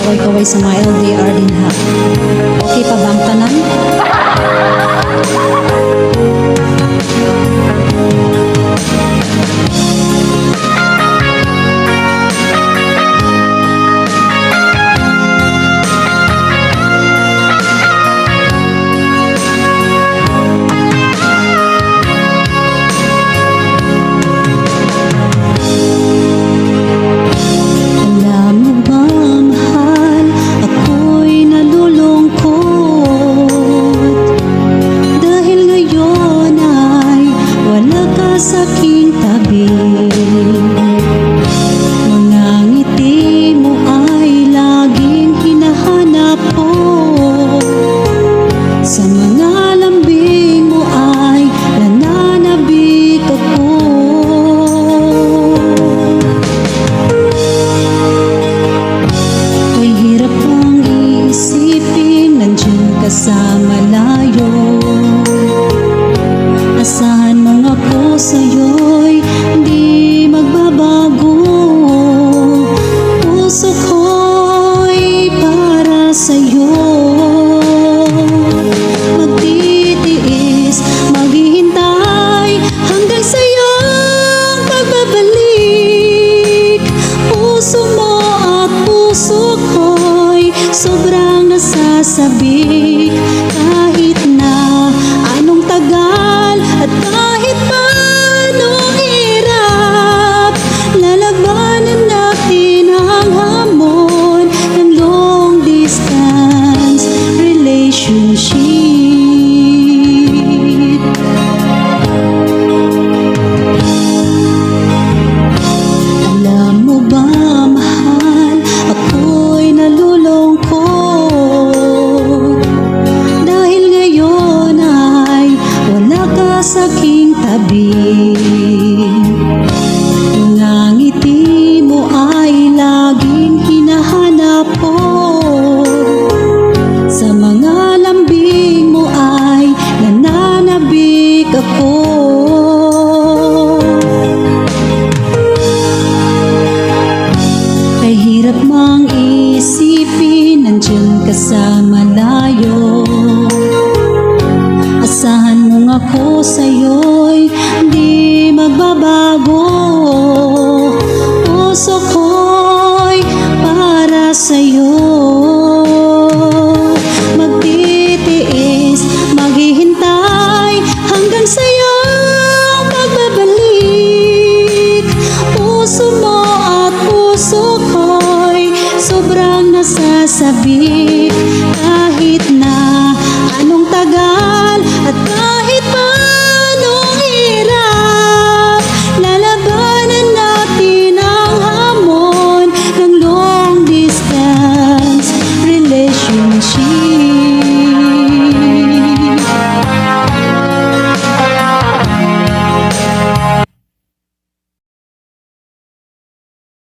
kaway-kaway sa mga LDR din ha. Okay pa bang tanan? Sa aking tabi, mga ngiti mo ay laging hinahanap ko. Sa mga lambing mo ay nananabik ako. Kay hirap ang iisipin, nandiyan ka sa malayo. Asahan mo ako sa'yo'y di magbabago. Puso ko'y para sa'yo. Magtitiis, maghihintay hanggang sa'yong pagbabalik. Puso mo at puso ko'y sobrang nasasabik. Kahit na anong tagal at kahit paanong hirap, lalabanan natin ang hamon ng long distance relationship. Alam mo ba, mahal, ako'y nalulungkot dahil ngayon ay wala ka sa aking tabi. Mga ngiti mo ay laging hinahanap ko. Sa mga lambing mo ay nananabik ako. Kay hirap mang isipin, nandiyan ka sa malayo. Asahan mo ako sa'yo'y di magbabago. Puso ko'y para sa'yo. Magtitiis, maghihintay hanggang sa'yong pagbabalik. Puso mo at puso ko'y sobrang nasasabik.